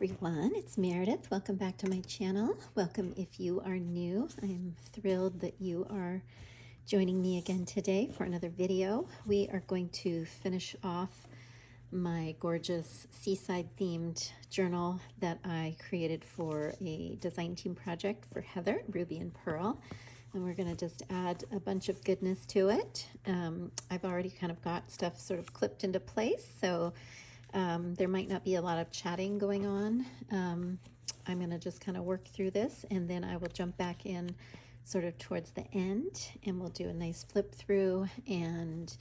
everyone, it's Meredith. Welcome back to my channel. Welcome if you are new. I'm thrilled that you are joining me again today for another video. We are going to finish off my gorgeous seaside themed journal that I created for a design team project for Heather, Ruby and Pearl. And we're going to just add a bunch of goodness to it. I've already kind of got stuff sort of clipped into place, so there might not be a lot of chatting going on. I'm going to just kind of work through this, and then I will jump back in sort of towards the end, and we'll do a nice flip through. And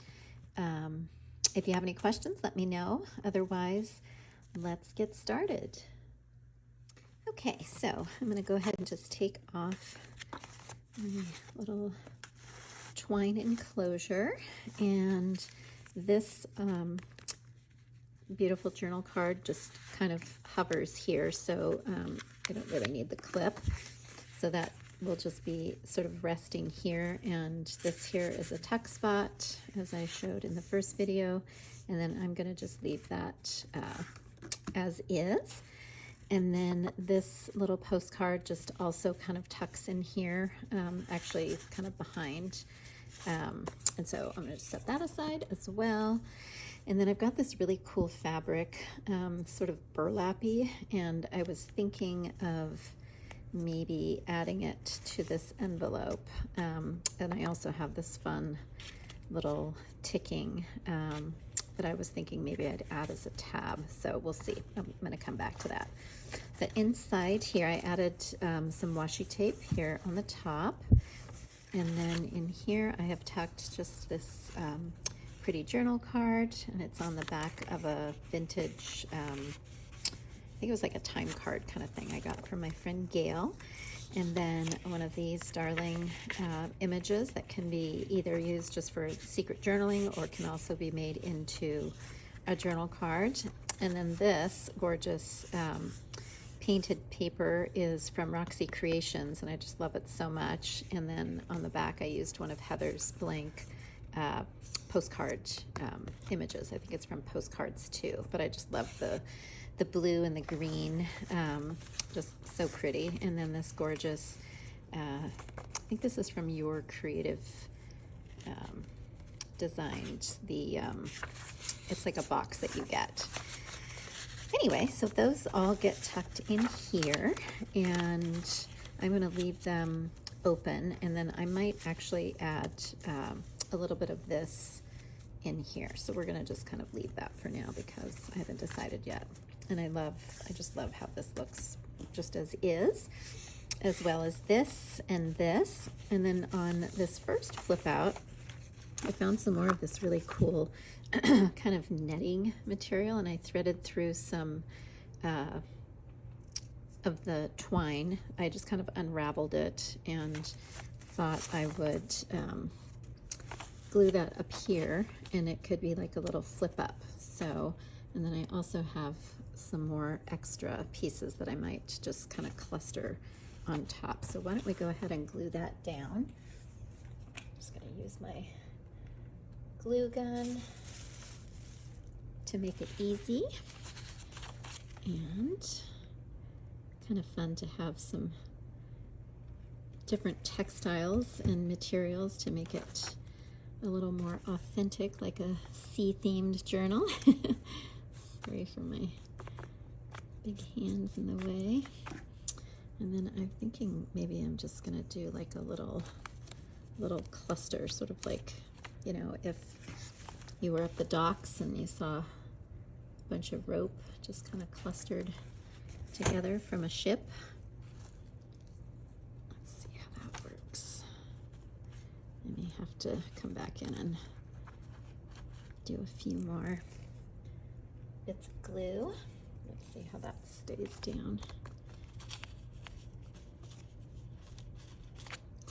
if you have any questions, let me know. Otherwise, let's get started. Okay, so I'm going to go ahead and just take off my little twine enclosure, and this beautiful journal card just kind of hovers here, so I don't really need the clip, so that will just be sort of resting here. And this here is a tuck spot, as I showed in the first video, and then I'm going to just leave that as is. And then this little postcard just also kind of tucks in here, actually kind of behind, and so I'm going to set that aside as well. And then I've got this really cool fabric, sort of burlappy, and I was thinking of maybe adding it to this envelope. And I also have this fun little ticking that I was thinking maybe I'd add as a tab, so we'll see. I'm going to come back to that. But inside here I added some washi tape here on the top, and then in here I have tucked just this pretty journal card, and it's on the back of a vintage, I think it was like a time card kind of thing I got from my friend Gail. And then one of these darling images that can be either used just for secret journaling or can also be made into a journal card. And then this gorgeous painted paper is from Roxy Creations, and I just love it so much. And then on the back I used one of Heather's blank postcard images. I think it's from Postcards too, but I just love the blue and the green, just so pretty. And then this gorgeous, I think this is from Your Creative Designs. It's like a box that you get. Anyway, so those all get tucked in here, and I'm going to leave them open, and then I might actually add a little bit of this in here. So we're going to just kind of leave that for now because I haven't decided yet. And I just love how this looks just as is, as well as this and this. And then on this first flip out, I found some more of this really cool kind of netting material, and I threaded through some of the twine. I just kind of unraveled it and thought I would glue that up here, and it could be like a little flip up. So, and then I also have some more extra pieces that I might just kind of cluster on top. So why don't we go ahead and glue that down. I'm just going to use my glue gun to make it easy, and kind of fun to have some different textiles and materials to make it a little more authentic, like a sea-themed journal. Sorry for my big hands in the way. And then I'm thinking maybe I'm just gonna do like a little cluster, sort of like, you know, if you were at the docks and you saw a bunch of rope just kind of clustered together from a ship. Let's see how that works. I may have to come back in and do a few more bits of glue. Let's see how that stays down.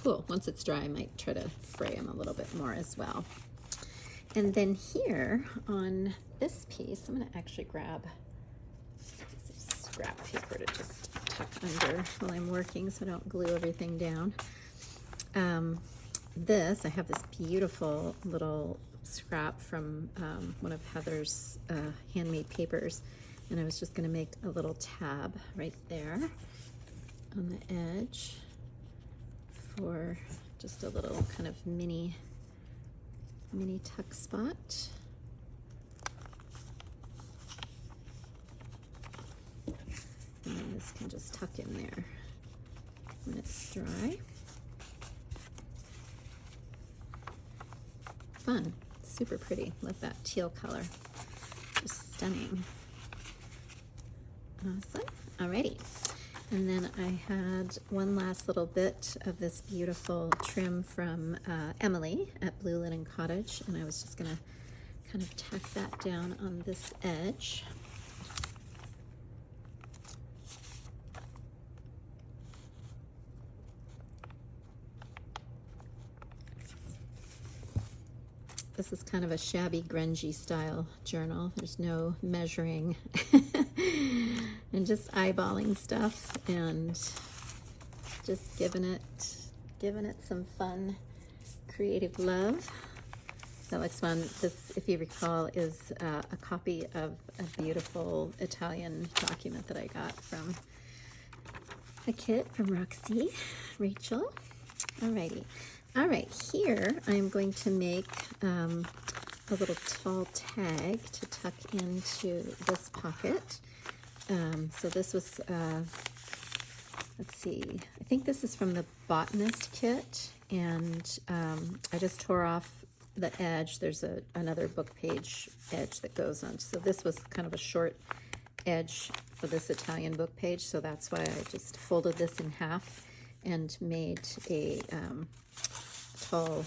Cool. Once it's dry, I might try to fray them a little bit more as well. And then here on this piece, I'm going to actually grab some scrap paper to just tuck under while I'm working so I don't glue everything down. I have this beautiful little scrap from one of Heather's handmade papers, And I was just going to make a little tab right there on the edge for just a little kind of mini tuck spot. And then this can just tuck in there when it's dry. Fun, super pretty. Love that teal color, just stunning. Awesome. Alrighty. And then I had one last little bit of this beautiful trim from Emily at Blue Linen Cottage, and I was just gonna kind of tack that down on this edge. This is kind of a shabby, grungy style journal. There's no measuring and just eyeballing stuff and just giving it some fun, creative love. That looks fun. This, if you recall, is a copy of a beautiful Italian document that I got from a kit from Roxy, Rachel. Alrighty. All right, here I'm going to make a little tall tag to tuck into this pocket. So this was, let's see, I think this is from the Botanist kit, and I just tore off the edge. There's another book page edge that goes on. So this was kind of a short edge for this Italian book page, so that's why I just folded this in half and made a tall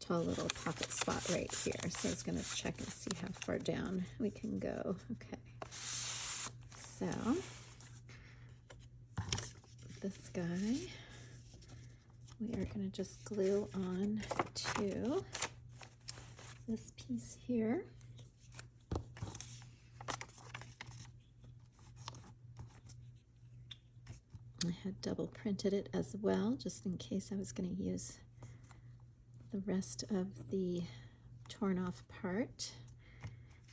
little pocket spot right here. So I was going to check and see how far down we can go. Okay, so this guy we are going to just glue on to this piece here. I had double printed it as well, just in case I was going to use the rest of the torn off part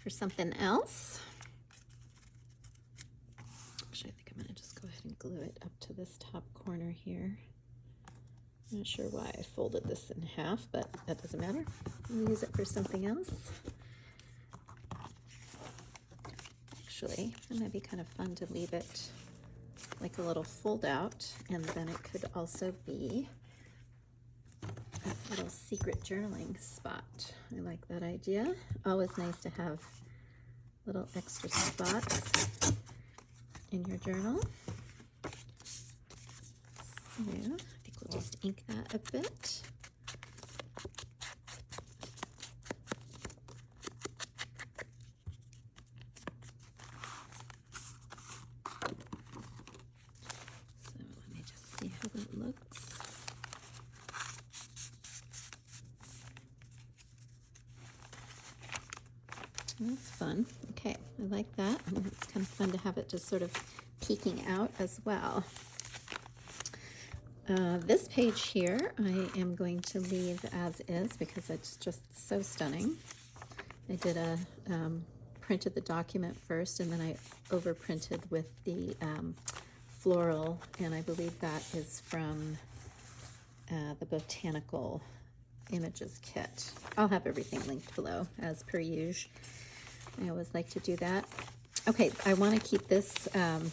for something else. Actually, I think I'm going to just go ahead and glue it up to this top corner here. I'm not sure why I folded this in half, but that doesn't matter. We'll use it for something else. Actually, it might be kind of fun to leave it like a little fold out, and then it could also be a little secret journaling spot. I like that idea. Always nice to have little extra spots in your journal. So I think we'll just ink that a bit. So let me just see how that looks. That's fun. Okay, I like that. And it's kind of fun to have it just sort of peeking out as well. This page here I am going to leave as is because it's just so stunning. I did printed the document first, and then I overprinted with the floral, and I believe that is from the Botanical Images kit. I'll have everything linked below as per usual. I always like to do that. Okay, I want to keep this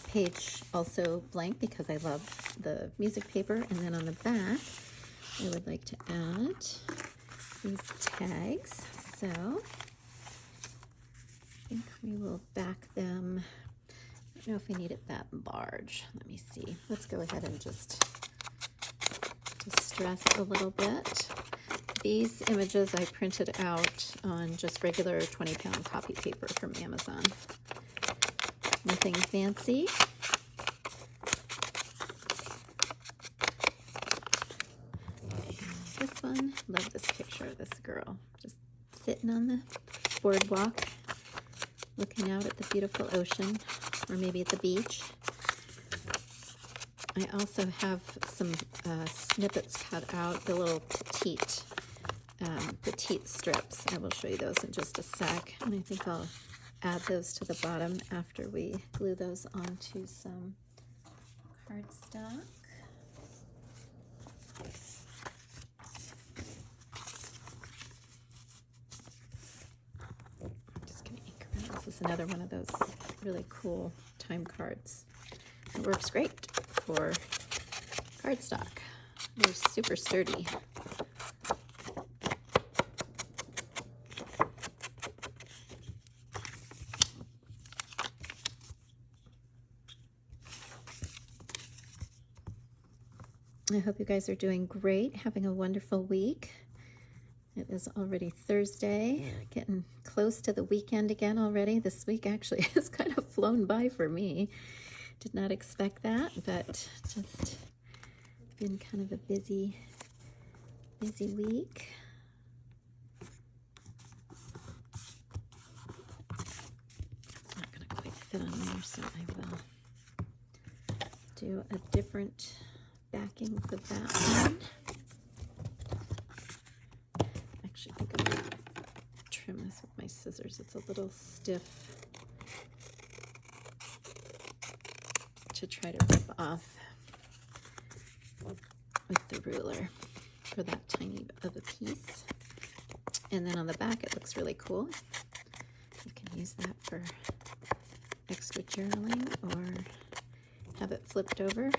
page also blank because I love the music paper. And then on the back, I would like to add these tags. So I think we will back them. I don't know if we need it that large. Let me see. Let's go ahead and just distress a little bit. These images I printed out on just regular 20-pound copy paper from Amazon. Nothing fancy. This one, love this picture of this girl just sitting on the boardwalk, looking out at the beautiful ocean, or maybe at the beach. I also have some snippets cut out, the little petite strips. I will show you those in just a sec, and I think I'll add those to the bottom after we glue those onto some cardstock. Just gonna ink around. This is another one of those really cool time cards. It works great for cardstock. They're super sturdy. I hope you guys are doing great, having a wonderful week. It is already Thursday, getting close to the weekend again already. This week actually has kind of flown by for me. Did not expect that, but just been kind of a busy week. It's not going to quite fit on there, so I will do a different backing for that one. Actually, I think I'm going to trim this with my scissors. It's a little stiff to try to rip off with the ruler for that tiny of a piece. And then on the back, it looks really cool. You can use that for extra journaling or have it flipped over.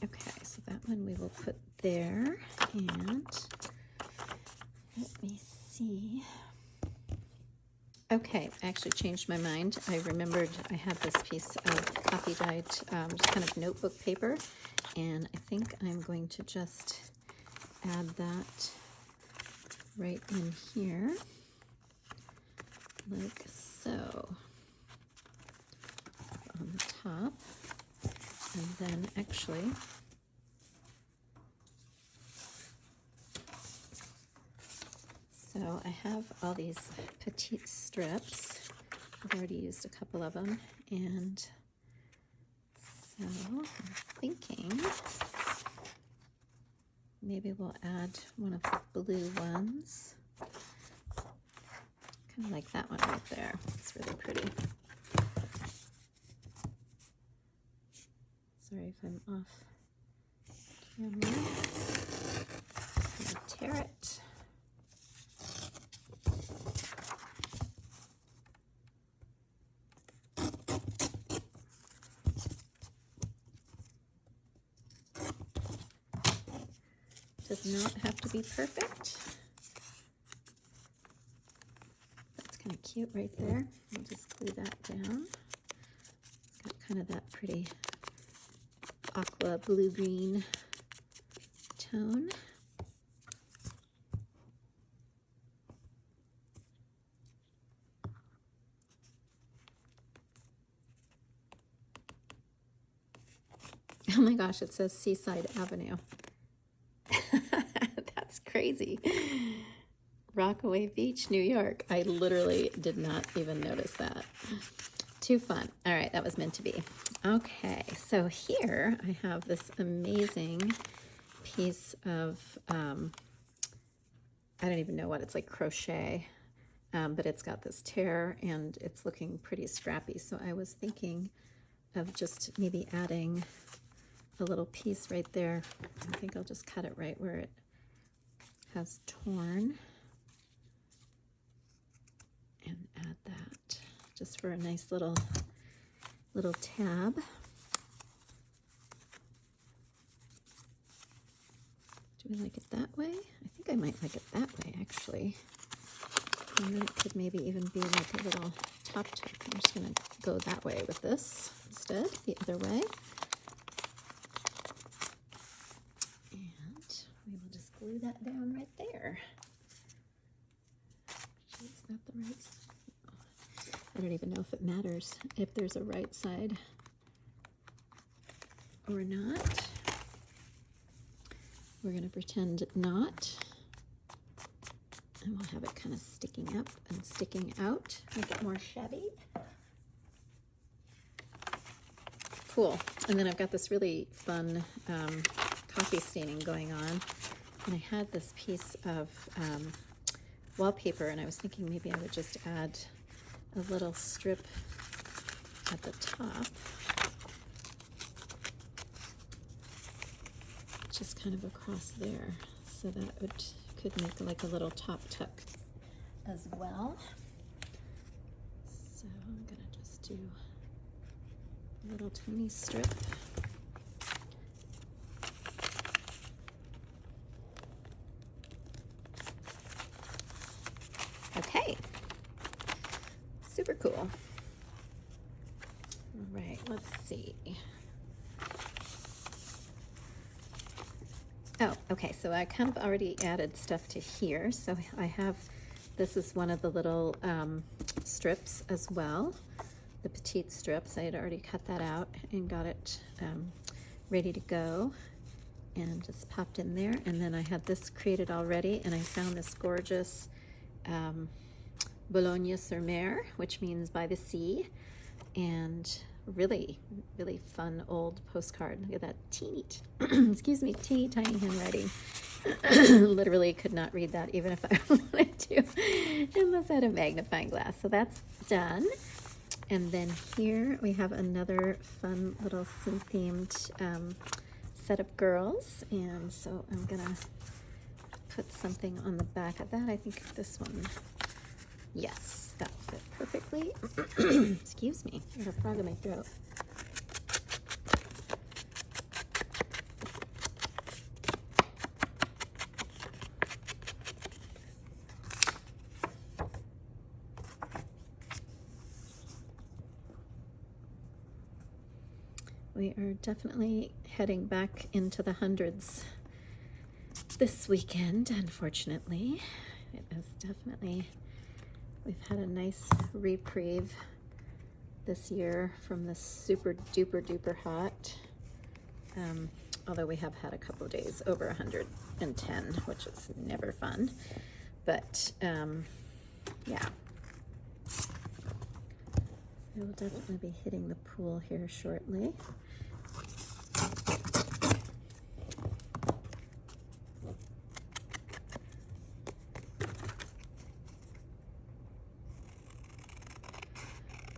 Okay, so that one we will put there, and let me see. Okay, I actually changed my mind. I remembered I have this piece of copy dyed, just kind of notebook paper, and I think I'm going to just add that right in here, like so, on the top. And then actually, so I have all these petite strips. I've already used a couple of them, and so I'm thinking maybe we'll add one of the blue ones. Kind of like that one right there. It's really pretty. Sorry if I'm off camera. I'm gonna tear it. Does not have to be perfect. That's kind of cute right there. I'll just glue that down. It's got kind of that pretty aqua blue-green tone. Oh my gosh, it says Seaside Avenue. That's crazy. Rockaway Beach, New York. I literally did not even notice that. Too fun. All right, that was meant to be. Okay, so here I have this amazing piece of, I don't even know what, it's like crochet, but it's got this tear and it's looking pretty scrappy. So I was thinking of just maybe adding a little piece right there. I think I'll just cut it right where it has torn and add that just for a nice little tab. Do we like it that way? I think I might like it that way, actually. And then it could maybe even be like a little top tuck. I'm just going to go that way with this instead, the other way. And we will just glue that down right there. Actually, is that the right side? I don't even know if it matters if there's a right side or not. We're going to pretend not. And we'll have it kind of sticking up and sticking out, make it more shabby. Cool. And then I've got this really fun coffee staining going on. And I had this piece of wallpaper, and I was thinking maybe I would just add a little strip at the top, just kind of across there, so that could make like a little top tuck as well. So I'm gonna just do a little tiny strip. Okay, super cool. All right, let's see. Oh, okay, so I kind of already added stuff to here. So I have, this is one of the little strips as well, the petite strips. I had already cut that out and got it ready to go and just popped in there. And then I had this created already, and I found this gorgeous Boulogne-sur-Mer, which means by the sea, and really, really fun old postcard. Look at that teeny, excuse me, teeny tiny handwriting. Literally could not read that even if I wanted to, unless I had a magnifying glass. So that's done. And then here we have another fun little scene-themed set of girls. And so I'm gonna put something on the back of that. I think this one, yes, that will fit perfectly. Excuse me, I got a frog in my throat. We are definitely heading back into the hundreds this weekend, unfortunately. It is definitely, we've had a nice reprieve this year from the super duper duper hot. Although we have had a couple of days over 110, which is never fun. But yeah. We'll definitely be hitting the pool here shortly.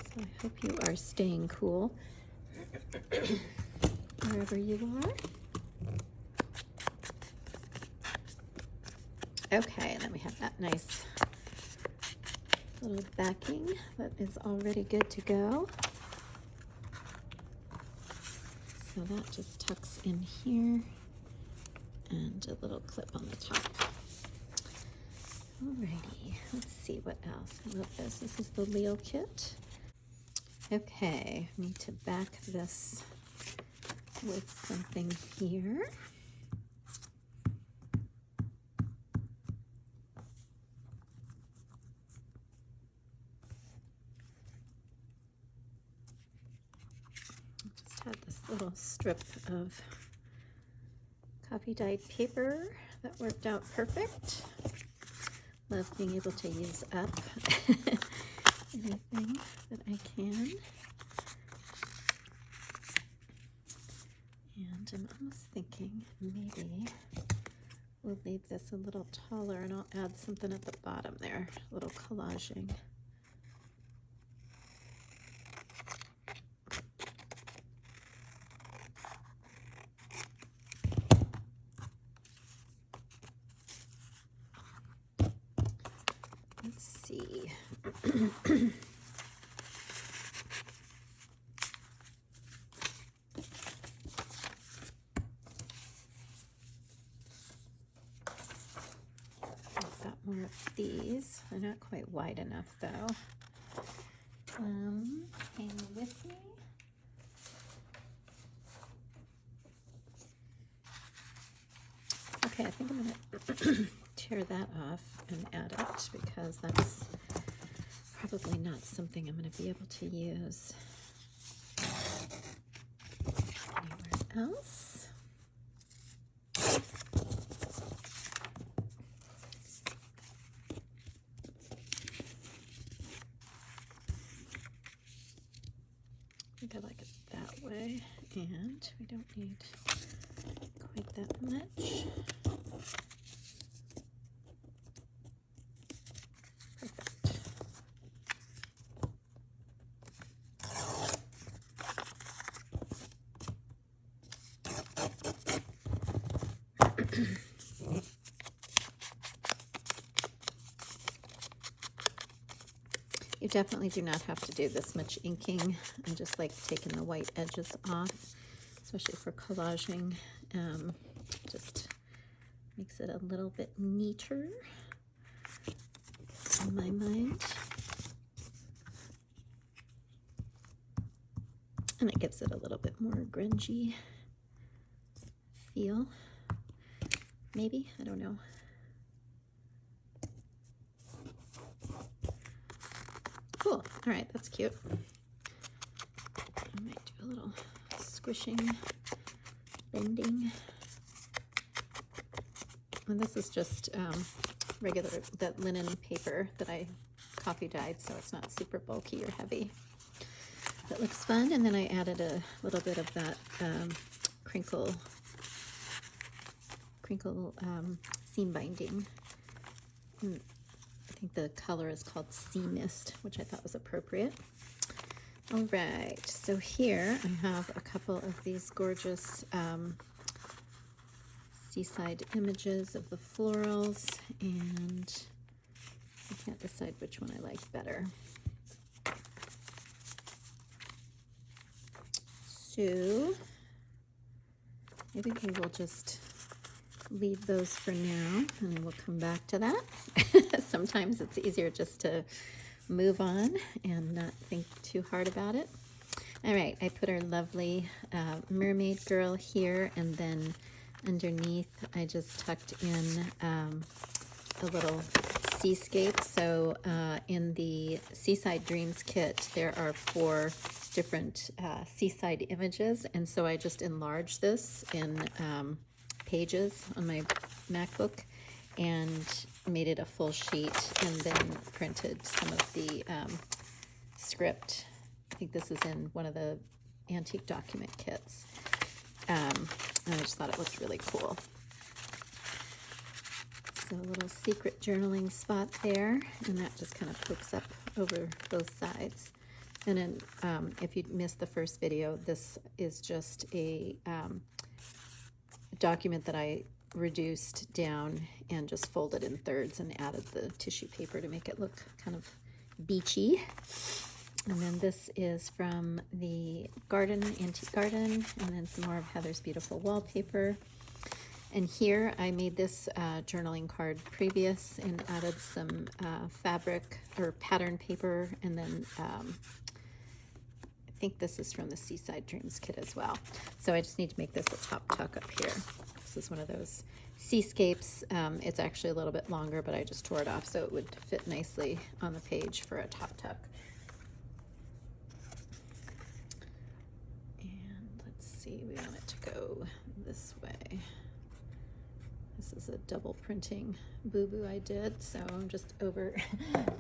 So I hope you are staying cool wherever you are. Okay, and then we have that nice little backing that is already good to go. So that just tucks in here, and a little clip on the top. Alrighty, let's see what else. I love this. This is the Leal kit. Okay, I need to back this with something here. Just had this little strip of coffee dyed paper that worked out perfect. Love being able to use up anything that I can. And I'm almost thinking maybe we'll leave this a little taller, and I'll add something at the bottom there, a little collaging. Let's see. I've got more of these. They're not quite wide enough though. Hang with me. Okay, I think I'm gonna tear that off and add it, because that's probably not something I'm going to be able to use anywhere else. I think I like it that way, and we don't need quite that much. You definitely do not have to do this much inking. I just like taking the white edges off, especially for collaging. Just makes it a little bit neater in my mind. And it gives it a little bit more grungy feel. Maybe, I don't know. Cool, all right, that's cute. I might do a little squishing, bending. And this is just regular, that linen paper that I coffee dyed, so it's not super bulky or heavy. That looks fun. And then I added a little bit of that crinkle seam binding. And I think the color is called Sea Mist, which I thought was appropriate. All right, so here I have a couple of these gorgeous seaside images of the florals, and I can't decide which one I like better. So maybe we will just leave those for now, and then we'll come back to that. Sometimes it's easier just to move on and not think too hard about it. All right, I put our lovely mermaid girl here, and then underneath I just tucked in a little seascape. So in the Seaside Dreams kit, there are 4 different seaside images, and so I just enlarged this in pages on my MacBook and made it a full sheet, and then printed some of the script. I think this is in one of the antique document kits. And I just thought it looked really cool. So a little secret journaling spot there, and that just kind of pokes up over both sides. And then if you missed the first video, this is just a document that I reduced down and just folded in thirds and added the tissue paper to make it look kind of beachy. And then this is from the garden, antique garden, and then some more of Heather's beautiful wallpaper. And here I made this journaling card previous and added some fabric or pattern paper, and then I think this is from the Seaside Dreams kit as well. So I just need to make this a top tuck up here. This is one of those seascapes. It's actually a little bit longer, but I just tore it off so it would fit nicely on the page for a top tuck. And let's see, we want it to go this way. This is a double printing boo-boo I did, so I'm just over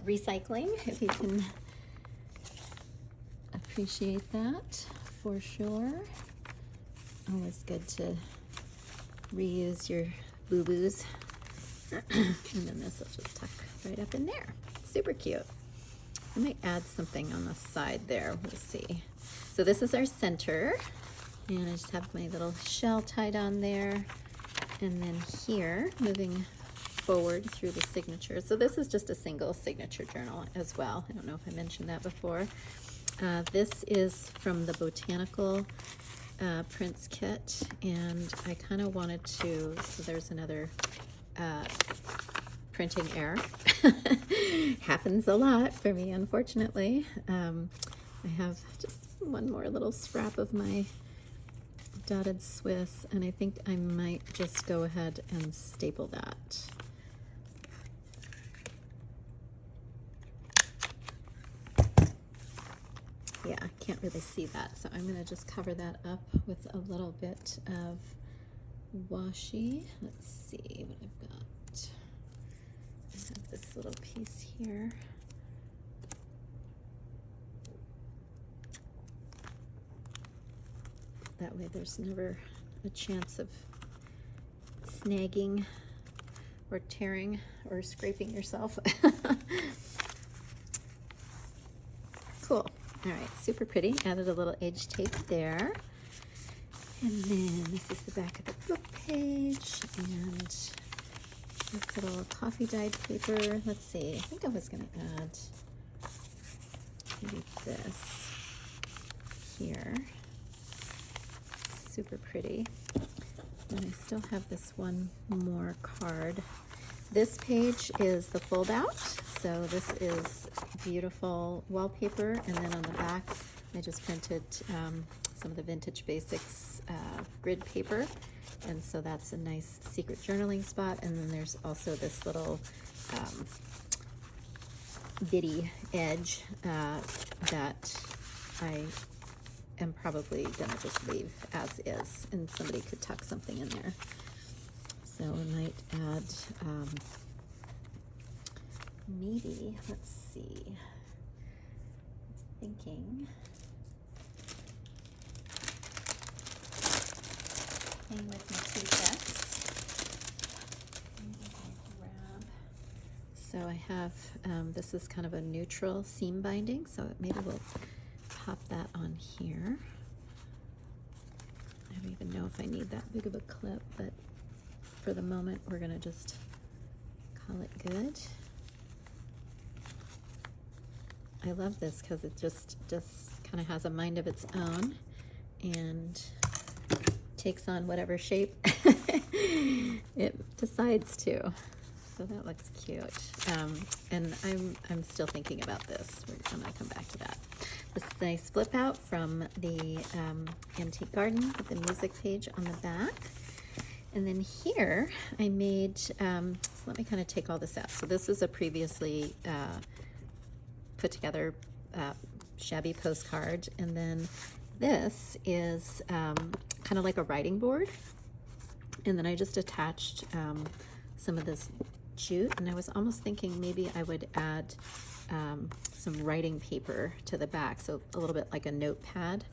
recycling, if you can appreciate that for sure. Always good to reuse your boo-boos. And then this will just tuck right up in there. Super cute. I might add something on the side there, we'll see. So this is our center, and I just have my little shell tied on there. And then here, moving forward through the signature. So this is just a single signature journal as well. I don't know if I mentioned that before. This is from the Botanical Prints kit, and I kind of wanted to, so there's another printing error. Happens a lot for me, unfortunately. I have just one more little scrap of my dotted Swiss, and I think I might just go ahead and staple that. Yeah, I can't really see that, so I'm going to just cover that up with a little bit of washi. Let's see what I've got. I have this little piece here. That way there's never a chance of snagging or tearing or scraping yourself. Cool. All right, super pretty. Added a little edge tape there. And then this is the back of the book page, and this little coffee dyed paper. Let's see, I think I was going to add maybe this here. Super pretty. And I still have this one more card. This page is the fold out, so this is beautiful wallpaper, and then on the back I just printed some of the Vintage Basics grid paper, and so that's a nice secret journaling spot. And then there's also this little bitty edge that I am probably gonna just leave as is, and somebody could tuck something in there. So I might add maybe, let's see, thinking playing with my two sets. So I have, this is kind of a neutral seam binding, so maybe we'll pop that on here. I don't even know if I need that big of a clip, but for the moment we're gonna just call it good. I love this because it just kind of has a mind of its own and takes on whatever shape it decides to. So that looks cute. And I'm still thinking about this. I'm gonna come back to that. This is a nice flip out from the Antique Garden with the music page on the back. And then here I made, so let me kind of take all this out. So this is a previously put together shabby postcard. And then this is kind of like a writing board. And then I just attached some of this jute, and I was almost thinking maybe I would add some writing paper to the back, so a little bit like a notepad.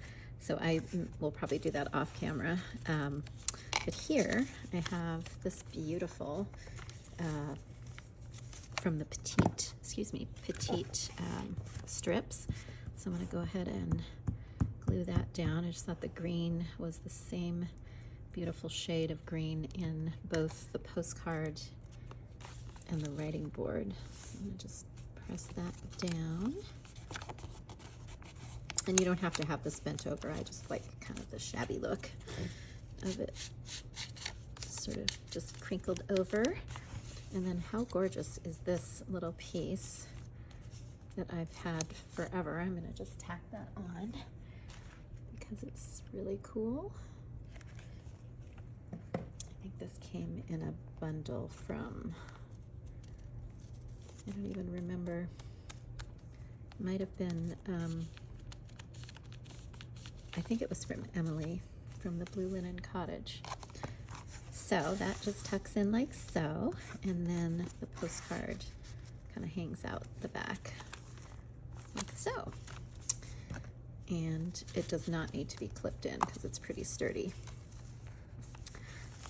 So I will probably do that off camera. But here I have this beautiful from the Petite strips. So I'm going to go ahead and glue that down. I just thought the green was the same beautiful shade of green in both the postcard and the writing board. So I'm going to just press that down. And you don't have to have this bent over. I just like kind of the shabby look of it, sort of just crinkled over. And then how gorgeous is this little piece that I've had forever? I'm going to just tack that on because it's really cool. I think this came in a bundle from, I don't even remember, might have been, I think it was from Emily from the Blue Linen Cottage. So that just tucks in like so, and then the postcard kind of hangs out the back like so. And it does not need to be clipped in because it's pretty sturdy.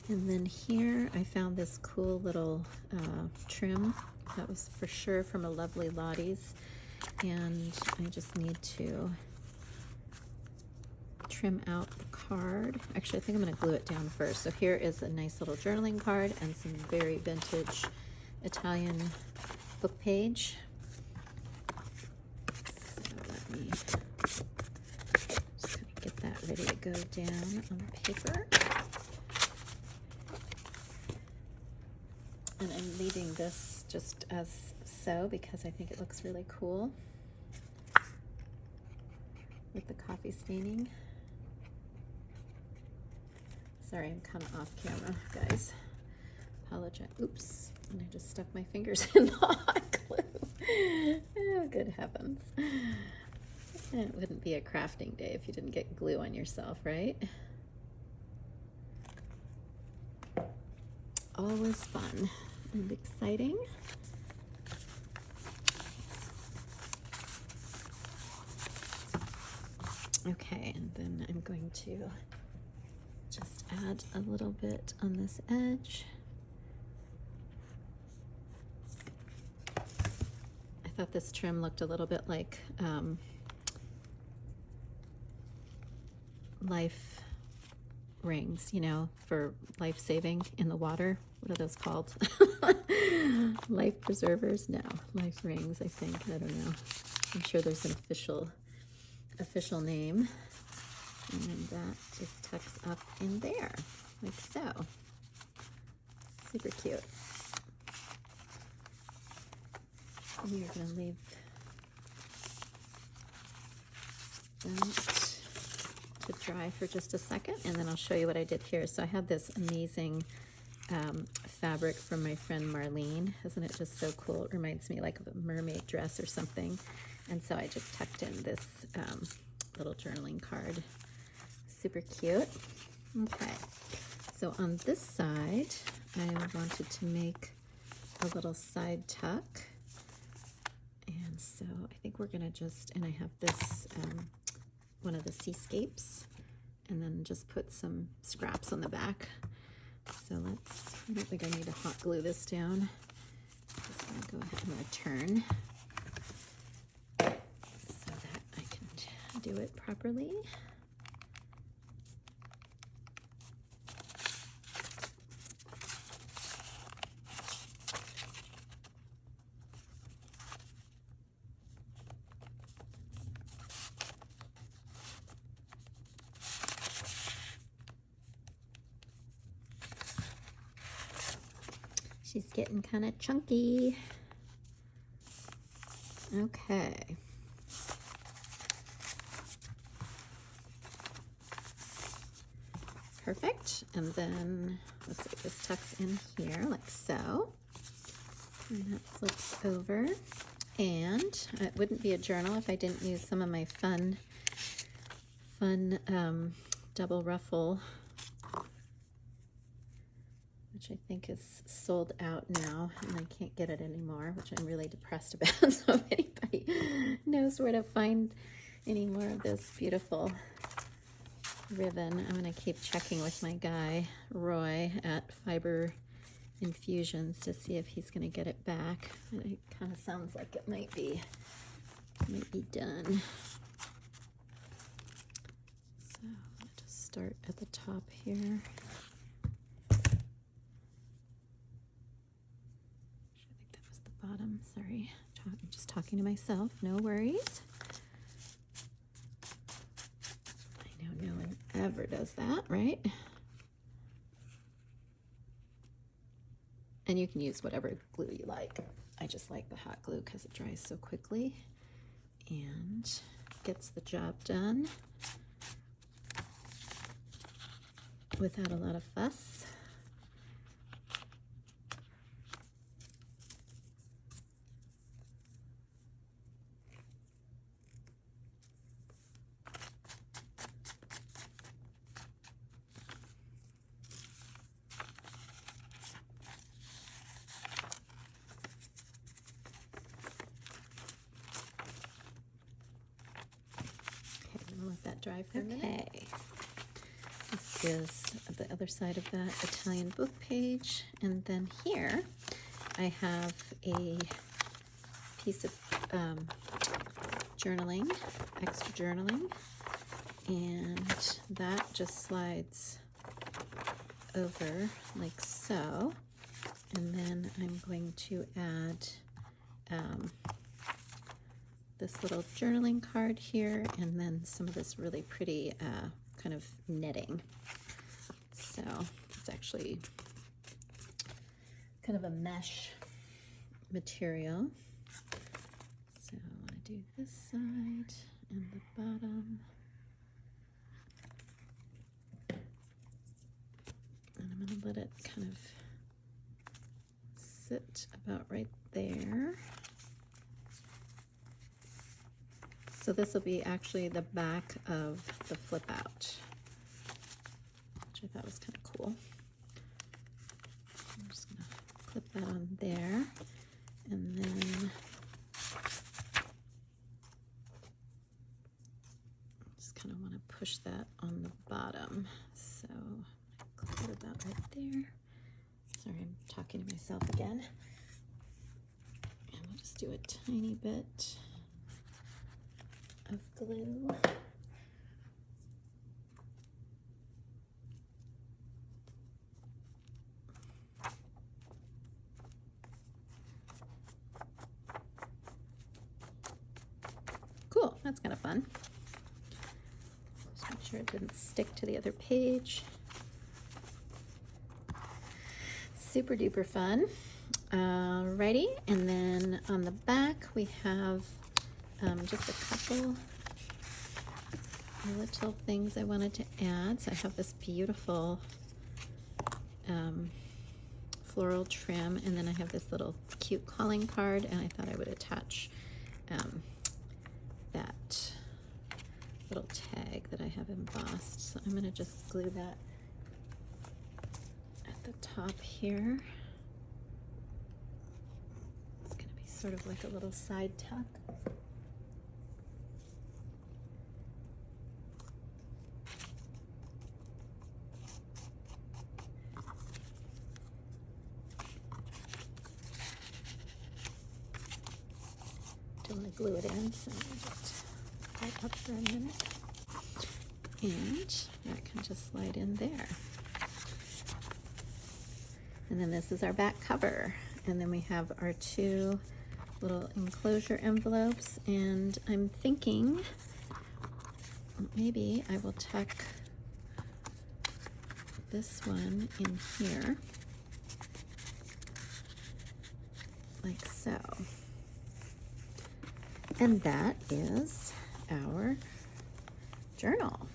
And then here I found this cool little trim that was for sure from a Lovely Lottie's, and I just need to trim out the card. Actually, I think I'm going to glue it down first. So here is a nice little journaling card and some very vintage Italian book page. So let me just kind of get that ready to go down on the paper. And I'm leaving this just as so because I think it looks really cool with the coffee staining. Sorry, I'm kind of off camera, guys. Apologize. Oops. And I just stuck my fingers in the hot glue. Oh, good heavens. It wouldn't be a crafting day if you didn't get glue on yourself, right? Always fun and exciting. Okay, and then I'm going to just add a little bit on this edge. I thought this trim looked a little bit like Life rings, you know, for life saving in the water. What are those called? Life preservers? No, life rings, I think. I don't know. I'm sure there's an official name. And that just tucks up in there, like so. Super cute. We are going to leave that to dry for just a second, and then I'll show you what I did here. So I had this amazing fabric from my friend Marlene. Isn't it just so cool? It reminds me like of a mermaid dress or something. And so I just tucked in this little journaling card. Super cute. Okay, so on this side, I wanted to make a little side tuck. And so I think we're gonna just, and I have this, one of the seascapes, and then just put some scraps on the back. So let's, I don't think I need to hot glue this down. I'm just gonna go ahead and return so that I can do it properly. She's getting kind of chunky. Okay. Perfect. And then, let's see, this tucks in here like so. And that flips over. And it wouldn't be a journal if I didn't use some of my fun double ruffle, which I think is sold out now, and I can't get it anymore, which I'm really depressed about. So if anybody knows where to find any more of this beautiful ribbon, I'm gonna keep checking with my guy, Roy, at Fiber Infusions to see if he's gonna get it back. It kind of sounds like it might be done. So I'll just start at the top here. Bottom, sorry, I'm just talking to myself, no worries. I know no one ever does that, right? And you can use whatever glue you like. I just like the hot glue because it dries so quickly and gets the job done without a lot of fuss. Let that dry for a minute. Okay. This is the other side of that Italian book page. And then here I have a piece of journaling, extra journaling, and that just slides over like so. And then I'm going to add this little journaling card here, and then some of this really pretty kind of knitting. So it's actually kind of a mesh material. So I want to do this side and the bottom. And I'm going to let it kind of sit about right there. So this will be actually the back of the flip out, which I thought was kind of cool. I'm just gonna clip that on there, and then just kind of want to push that on the bottom. So clip it about right there. Sorry, I'm talking to myself again. And we'll just do a tiny bit of glue. fun. Just make sure it didn't stick to the other page. Super duper fun. Alrighty, and then on the back we have just a couple little things I wanted to add. So I have this beautiful floral trim, and then I have this little cute calling card, and I thought I would attach that little tag that I have embossed. So I'm going to just glue that at the top here. It's going to be sort of like a little side tuck. Don't want to glue it in, so I'll just hold it up for a minute. And that can just slide in there. And then this is our back cover. And then we have our two little enclosure envelopes. And I'm thinking maybe I will tuck this one in here, like so. And that is our journal.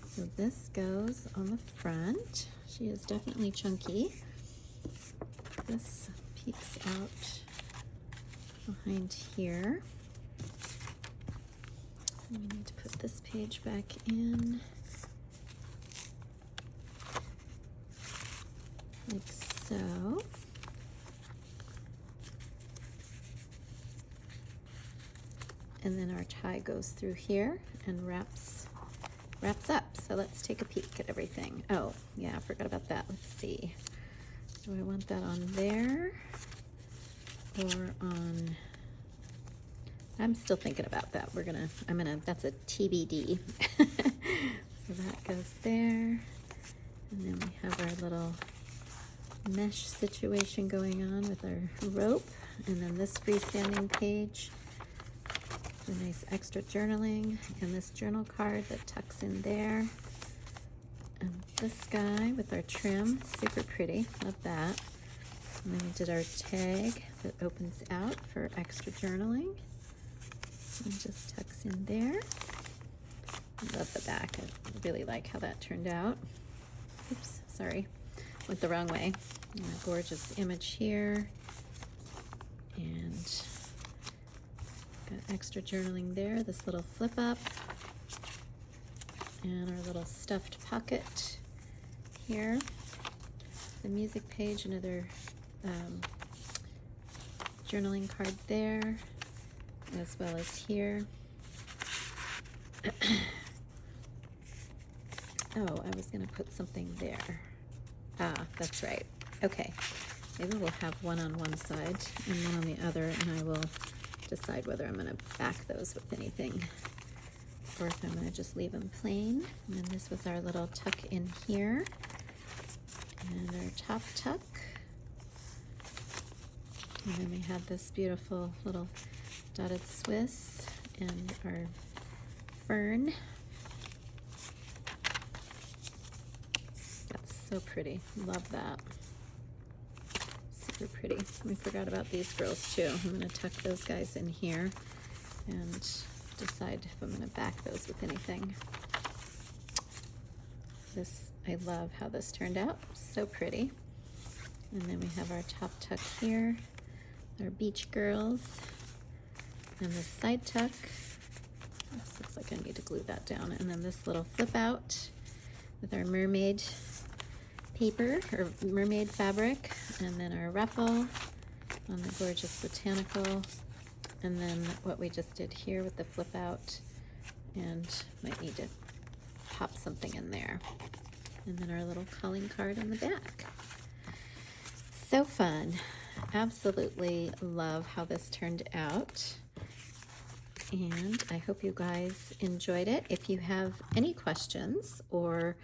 So this goes on the front. She is definitely chunky. This peeks out behind here. And we need to put this page back in, like so. And then our tie goes through here and wraps up. So let's take a peek at everything. Oh, yeah, I forgot about that. Let's see. Do I want that on there or on? I'm still thinking about that. That's a TBD. So that goes there. And then we have our little mesh situation going on with our rope. And then this freestanding page. A nice extra journaling, and this journal card that tucks in there, and this guy with our trim, super pretty, love that. And then we did our tag that opens out for extra journaling and just tucks in there. I love the back. I really like how that turned out. Oops, sorry, went the wrong way. And a gorgeous image here, and got extra journaling there, this little flip up, and our little stuffed pocket here. The music page, another journaling card there, as well as here. Oh, I was going to put something there. Ah, that's right. Okay, maybe we'll have one on one side and one on the other, and I will decide whether I'm going to back those with anything or if I'm going to just leave them plain. And then this was our little tuck in here, and our top tuck. And then we had this beautiful little dotted Swiss and our fern. That's so pretty. Love that. Super pretty. We forgot about these girls too. I'm going to tuck those guys in here and decide if I'm going to back those with anything. I love how this turned out. So pretty. And then we have our top tuck here, our beach girls, and this side tuck. This looks like I need to glue that down. And then this little flip out with our mermaid paper or mermaid fabric, and then our ruffle on the gorgeous botanical, and then what we just did here with the flip out, and might need to pop something in there, and then our little calling card on the back. So fun. Absolutely love how this turned out, and I hope you guys enjoyed it. If you have any questions or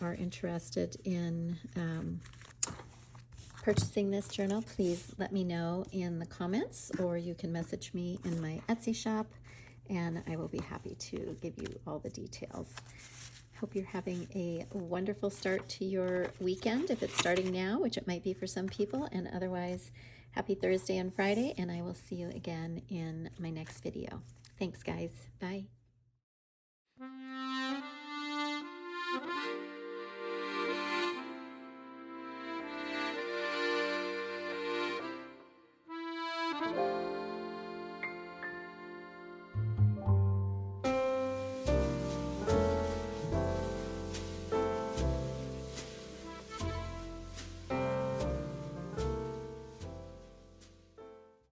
are interested in purchasing this journal, please let me know in the comments, or you can message me in my Etsy shop, and I will be happy to give you all the details. Hope you're having a wonderful start to your weekend, if it's starting now, which it might be for some people, and otherwise, happy Thursday and Friday, and I will see you again in my next video. Thanks, guys. Bye.